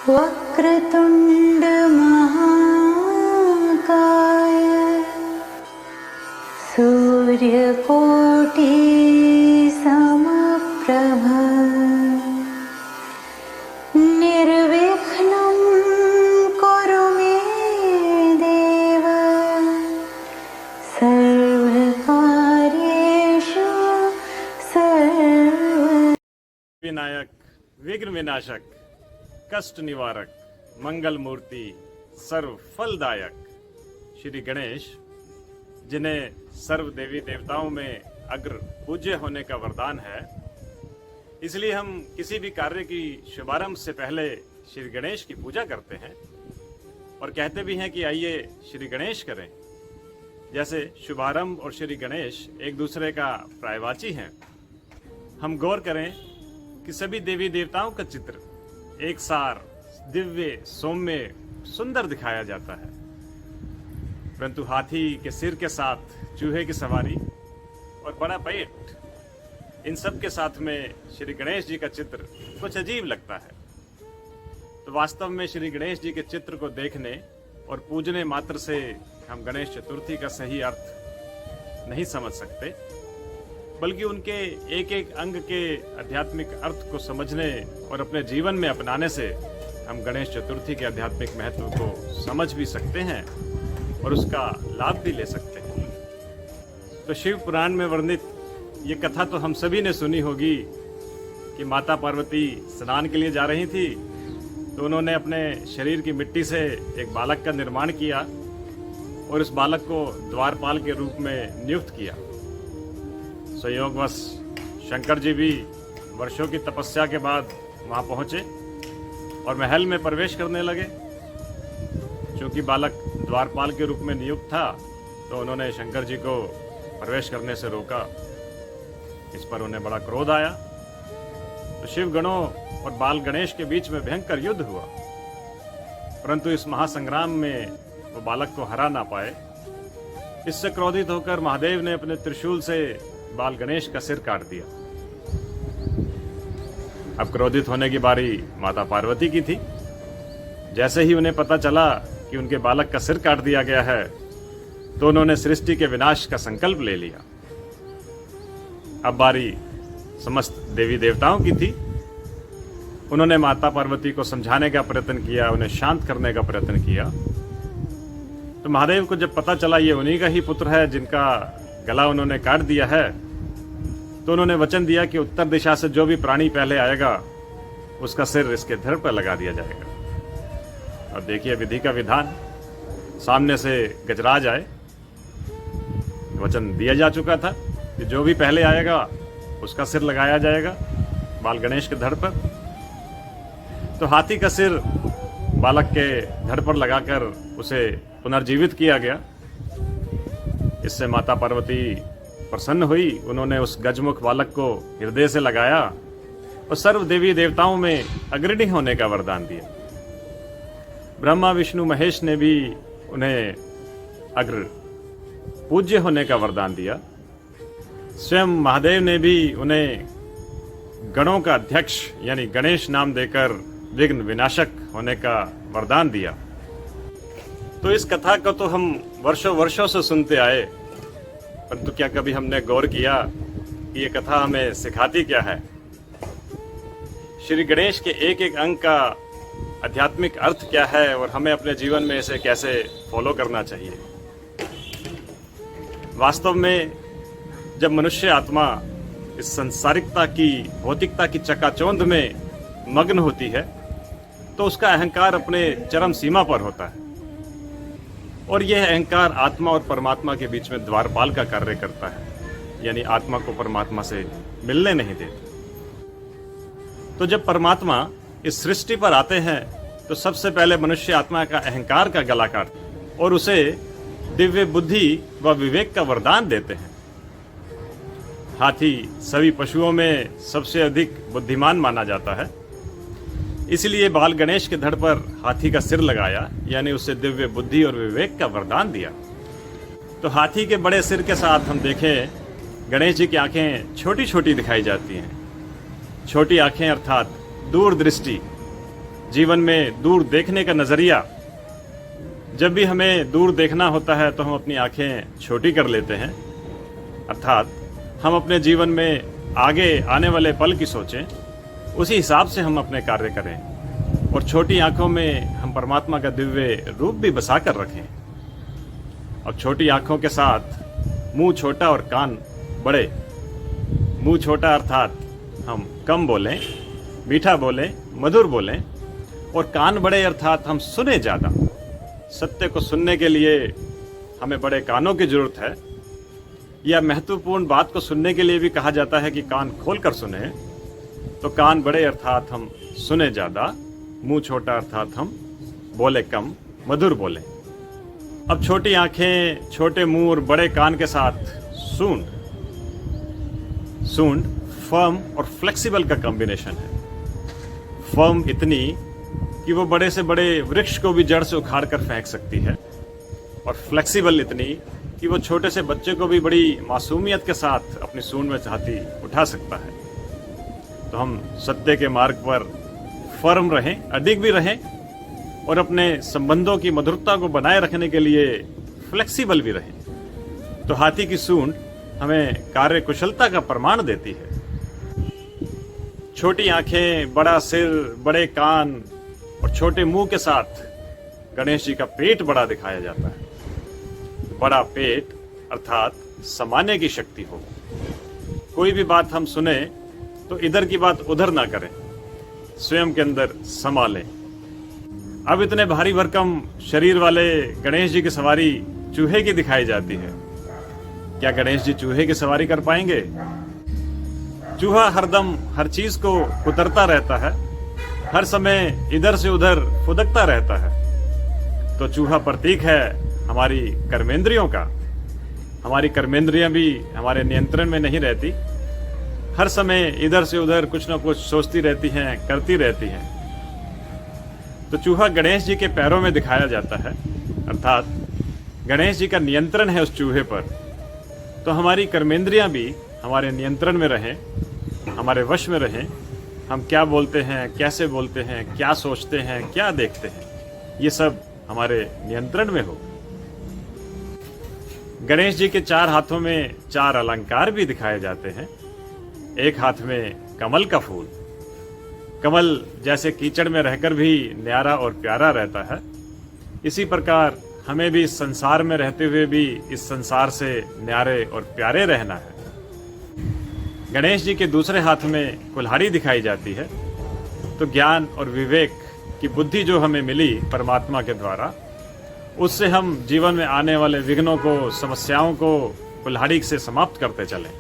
वक्रतुंड महाकाय सूर्यकोटि समप्रभ निर्विघ्नं कुरु मे देव सर्वकार्येषु विनायक, विघ्न विनाशक, कष्ट निवारक, मंगल मूर्ति, सर्व फलदायक श्री गणेश, जिन्हें सर्व देवी देवताओं में अग्र पूज्य होने का वरदान है, इसलिए हम किसी भी कार्य की शुभारंभ से पहले श्री गणेश की पूजा करते हैं और कहते भी हैं कि आइए श्री गणेश करें। जैसे शुभारंभ और श्री गणेश एक दूसरे का पर्यायवाची हैं। हम गौर करें कि सभी देवी देवताओं का चित्र एक सार दिव्य, सौम्य, सुंदर दिखाया जाता है, परंतु हाथी के सिर के साथ चूहे की सवारी और बड़ा पेट, इन सब के साथ में श्री गणेश जी का चित्र कुछ अजीब लगता है। तो वास्तव में श्री गणेश जी के चित्र को देखने और पूजने मात्र से हम गणेश चतुर्थी का सही अर्थ नहीं समझ सकते, बल्कि उनके एक एक अंग के आध्यात्मिक अर्थ को समझने और अपने जीवन में अपनाने से हम गणेश चतुर्थी के आध्यात्मिक महत्व को समझ भी सकते हैं और उसका लाभ भी ले सकते हैं। तो शिव पुराण में वर्णित ये कथा तो हम सभी ने सुनी होगी कि माता पार्वती स्नान के लिए जा रही थी, तो उन्होंने अपने शरीर की मिट्टी से एक बालक का निर्माण किया और उस बालक को द्वारपाल के रूप में नियुक्त किया। संयोगवश शंकर जी भी वर्षों की तपस्या के बाद वहां पहुंचे और महल में प्रवेश करने लगे। चूंकि बालक द्वारपाल के रूप में नियुक्त था, तो उन्होंने शंकर जी को प्रवेश करने से रोका। इस पर उन्हें बड़ा क्रोध आया, तो शिव गणों और बाल गणेश के बीच में भयंकर युद्ध हुआ, परंतु इस महासंग्राम में वो बालक को हरा ना पाए। इससे क्रोधित होकर महादेव ने अपने त्रिशूल से बाल गणेश का सिर काट दिया। अब क्रोधित होने की बारी माता पार्वती की थी। जैसे ही उन्हें पता चला कि उनके बालक का सिर काट दिया गया है, तो उन्होंने सृष्टि के विनाश का संकल्प ले लिया। अब बारी समस्त देवी देवताओं की थी। उन्होंने माता पार्वती को समझाने का प्रयत्न किया, उन्हें शांत करने का प्रयत्न किया। तो महादेव को जब पता चला ये उन्हीं का ही पुत्र है जिनका गला उन्होंने काट दिया है, तो उन्होंने वचन दिया कि उत्तर दिशा से जो भी प्राणी पहले आएगा उसका सिर इसके धड़ पर लगा दिया जाएगा। अब देखिए विधि का विधान, सामने से गजराज आए, वचन दिया जा चुका था कि जो भी पहले आएगा उसका सिर लगाया जाएगा बाल गणेश के धड़ पर। तो हाथी का सिर बालक के धड़ पर लगाकर उसे पुनर्जीवित किया गया। इससे माता पार्वती प्रसन्न हुई। उन्होंने उस गजमुख बालक को हृदय से लगाया और सर्व देवी देवताओं में अग्रणी होने का वरदान दिया। ब्रह्मा विष्णु महेश ने भी उन्हें अग्र पूज्य होने का वरदान दिया। स्वयं महादेव ने भी उन्हें गणों का अध्यक्ष यानी गणेश नाम देकर विघ्न विनाशक होने का वरदान दिया। तो इस कथा को तो हम वर्षों वर्षों से सुनते आए, परंतु क्या कभी हमने गौर किया कि ये कथा हमें सिखाती क्या है? श्री गणेश के एक एक अंग का आध्यात्मिक अर्थ क्या है और हमें अपने जीवन में इसे कैसे फॉलो करना चाहिए? वास्तव में जब मनुष्य आत्मा इस संसारिकता की, भौतिकता की चकाचौंध में मग्न होती है, तो उसका अहंकार अपने चरम सीमा पर होता है और यह अहंकार आत्मा और परमात्मा के बीच में द्वारपाल का कार्य करता है, यानी आत्मा को परमात्मा से मिलने नहीं देता। तो जब परमात्मा इस सृष्टि पर आते हैं, तो सबसे पहले मनुष्य आत्मा का अहंकार का गला काटते और उसे दिव्य बुद्धि व विवेक का वरदान देते हैं। हाथी सभी पशुओं में सबसे अधिक बुद्धिमान माना जाता है, इसलिए बाल गणेश के धड़ पर हाथी का सिर लगाया, यानी उसे दिव्य बुद्धि और विवेक का वरदान दिया। तो हाथी के बड़े सिर के साथ हम देखें गणेश जी की आंखें छोटी छोटी दिखाई जाती हैं। छोटी आंखें अर्थात दूरदृष्टि, जीवन में दूर देखने का नजरिया। जब भी हमें दूर देखना होता है तो हम अपनी आंखें छोटी कर लेते हैं, अर्थात हम अपने जीवन में आगे आने वाले पल की सोचें, उसी हिसाब से हम अपने कार्य करें और छोटी आंखों में हम परमात्मा का दिव्य रूप भी बसा कर रखें। और छोटी आंखों के साथ मुंह छोटा और कान बड़े। मुंह छोटा अर्थात हम कम बोलें, मीठा बोलें, मधुर बोलें, और कान बड़े अर्थात हम सुने ज़्यादा। सत्य को सुनने के लिए हमें बड़े कानों की जरूरत है, या महत्वपूर्ण बात को सुनने के लिए भी कहा जाता है कि कान खोलकर सुने। तो कान बड़े अर्थात हम सुने ज़्यादा, मुंह छोटा अर्थात हम बोले कम, मधुर बोले। अब छोटी आंखें, छोटे मुंह और बड़े कान के साथ सूंड। सूंड फर्म और फ्लेक्सिबल का कॉम्बिनेशन है। फर्म इतनी कि वो बड़े से बड़े वृक्ष को भी जड़ से उखाड़ कर फेंक सकती है, और फ्लेक्सिबल इतनी कि वो छोटे से बच्चे को भी बड़ी मासूमियत के साथ अपनी सूंड में चाहती उठा सकता है। तो हम सत्य के मार्ग पर फर्म रहें, अडिग भी रहें, और अपने संबंधों की मधुरता को बनाए रखने के लिए फ्लेक्सिबल भी रहें। तो हाथी की सूंड हमें कार्य कुशलता का प्रमाण देती है। छोटी आंखें, बड़ा सिर, बड़े कान और छोटे मुंह के साथ गणेश जी का पेट बड़ा दिखाया जाता है। बड़ा पेट अर्थात समाने की शक्ति हो। कोई भी बात हम सुने तो इधर की बात उधर ना करें, स्वयं के अंदर समा लें। अब इतने भारी भरकम शरीर वाले गणेश जी की सवारी चूहे की दिखाई जाती है। क्या गणेश जी चूहे की सवारी कर पाएंगे? चूहा हरदम हर चीज को कुतरता रहता है, हर समय इधर से उधर फुदकता रहता है। तो चूहा प्रतीक है हमारी कर्मेंद्रियों का। हमारी कर्मेंद्रियां भी हमारे नियंत्रण में नहीं रहती, हर समय इधर से उधर कुछ ना कुछ सोचती रहती हैं, करती रहती हैं। तो चूहा गणेश जी के पैरों में दिखाया जाता है, अर्थात गणेश जी का नियंत्रण है उस चूहे पर। तो हमारी कर्मेंद्रियां भी हमारे नियंत्रण में रहें, हमारे वश में रहें। हम क्या बोलते हैं, कैसे बोलते हैं, क्या सोचते हैं, क्या देखते हैं, ये सब हमारे नियंत्रण में हो। गणेश जी के 4 हाथों में 4 अलंकार भी दिखाए जाते हैं। एक हाथ में कमल का फूल। कमल जैसे कीचड़ में रहकर भी न्यारा और प्यारा रहता है, इसी प्रकार हमें भी इस संसार में रहते हुए भी इस संसार से न्यारे और प्यारे रहना है। गणेश जी के दूसरे हाथ में कुल्हाड़ी दिखाई जाती है। तो ज्ञान और विवेक की बुद्धि जो हमें मिली परमात्मा के द्वारा, उससे हम जीवन में आने वाले विघ्नों को, समस्याओं को कुल्हाड़ी से समाप्त करते चलें।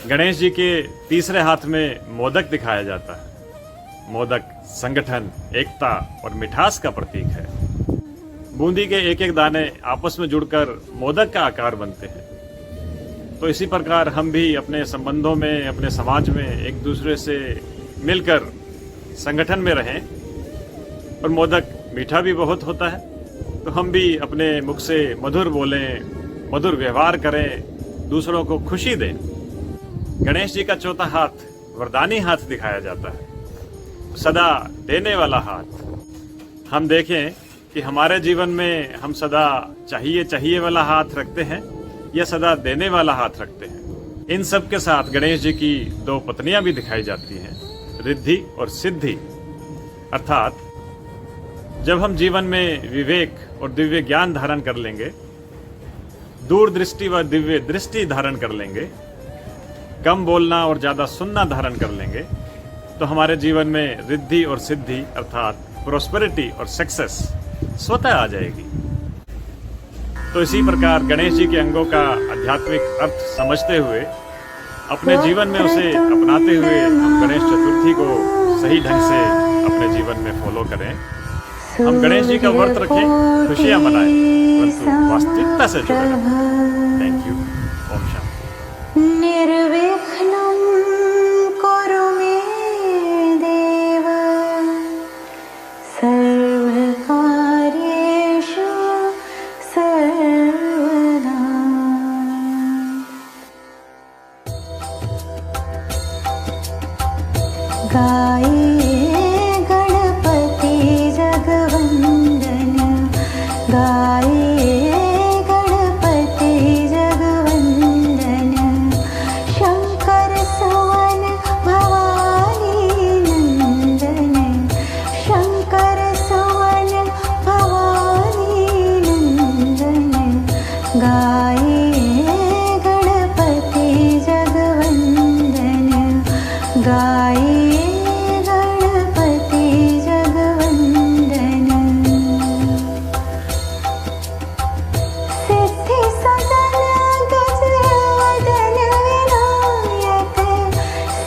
गणेश जी के तीसरे हाथ में मोदक दिखाया जाता है। मोदक संगठन, एकता और मिठास का प्रतीक है। बूंदी के एक एक दाने आपस में जुड़कर मोदक का आकार बनते हैं। तो इसी प्रकार हम भी अपने संबंधों में, अपने समाज में एक दूसरे से मिलकर संगठन में रहें। और मोदक मीठा भी बहुत होता है, तो हम भी अपने मुख से मधुर बोलें, मधुर व्यवहार करें, दूसरों को खुशी दें। गणेश जी का चौथा हाथ वरदानी हाथ दिखाया जाता है, सदा देने वाला हाथ। हम देखें कि हमारे जीवन में हम सदा चाहिए चाहिए वाला हाथ रखते हैं या सदा देने वाला हाथ रखते हैं। इन सब के साथ गणेश जी की 2 पत्नियां भी दिखाई जाती हैं, रिद्धि और सिद्धि। अर्थात जब हम जीवन में विवेक और दिव्य ज्ञान धारण कर लेंगे, दूरदृष्टि व दिव्य दृष्टि धारण कर लेंगे, कम बोलना और ज्यादा सुनना धारण कर लेंगे, तो हमारे जीवन में रिद्धि और सिद्धि अर्थात प्रोस्पेरिटी और सक्सेस स्वतः आ जाएगी। तो इसी प्रकार गणेश जी के अंगों का आध्यात्मिक अर्थ समझते हुए, अपने जीवन में उसे अपनाते हुए हम गणेश चतुर्थी को सही ढंग से अपने जीवन में फॉलो करें। हम गणेश जी का व्रत रखें, खुशियां मनाएं, परंतु वास्तविकता से जुड़े रहें। Thank you. ओम शांति। निर्विघ्नं कुरु मे देव, सर्वकार्येषु सर्वदा। गाये गणपति जगवंदन, गाये गणपति जगवंदन। शंकर सुवन भवानी नंदन, शंकर सुवन भवानी नंदन। गाये गणपति जगवंदन, गाये गणपति जगवंदन। सिद्धि सदन गजवदन विनायक,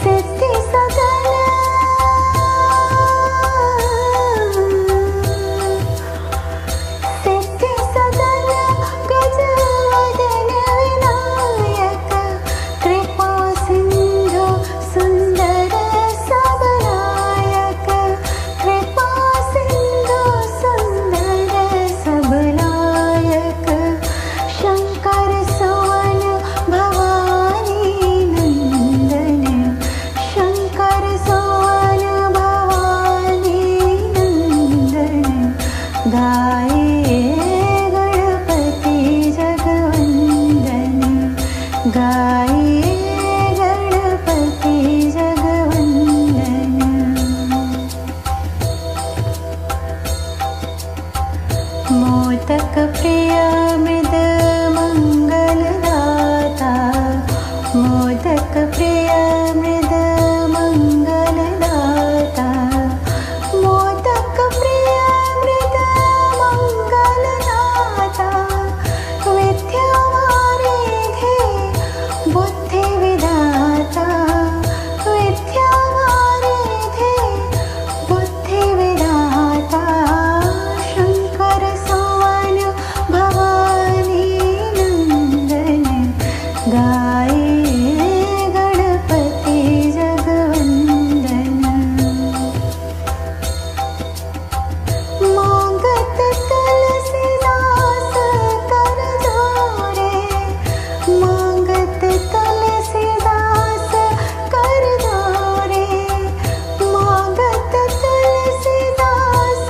सिद्धि सदन, सिद्धि सदन गजवदन विनायक। कृपा सिंधु सुंदर सबलायक, कृपा सिंधु सुंदर सबलायक। शंकर सुवन भवानी नंदन, शंकर सुवन भवानी नंदन। गाये गणपति जगवंदन, गाये गणपति जगवंदन। मोदक प्रिय मृद मंगलदाता, मोदक प्रिय मृद मंगलदाता। मोदक प्रिय मृद मंगलदाता। विद्यावारिधि बुद्धि विधाता, विद्यावारिधि बुद्धि विधाता। शंकर सुवन भवानी नंदन, गाये गणपति जगवंदन। मांगत तुलसीदास कर जोरे, मांगत तुलसीदास कर जोरे, मांगत तुलसीदास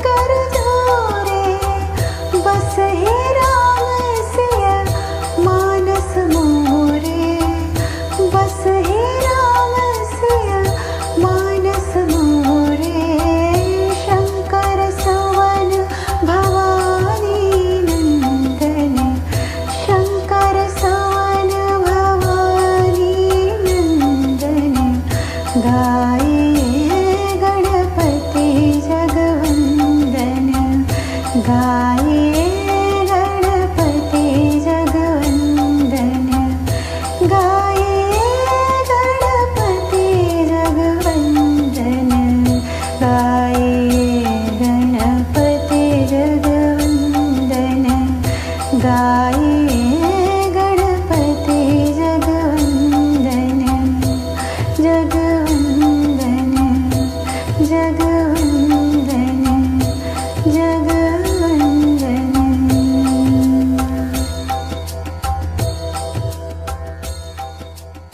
कर जोरे। बस ही राम सिय मानस मोरे, बस ही राम सिय मानस मोरे। शंकर सुवन भवानी नंदन, शंकर सुवन भवानी नंदन। गाये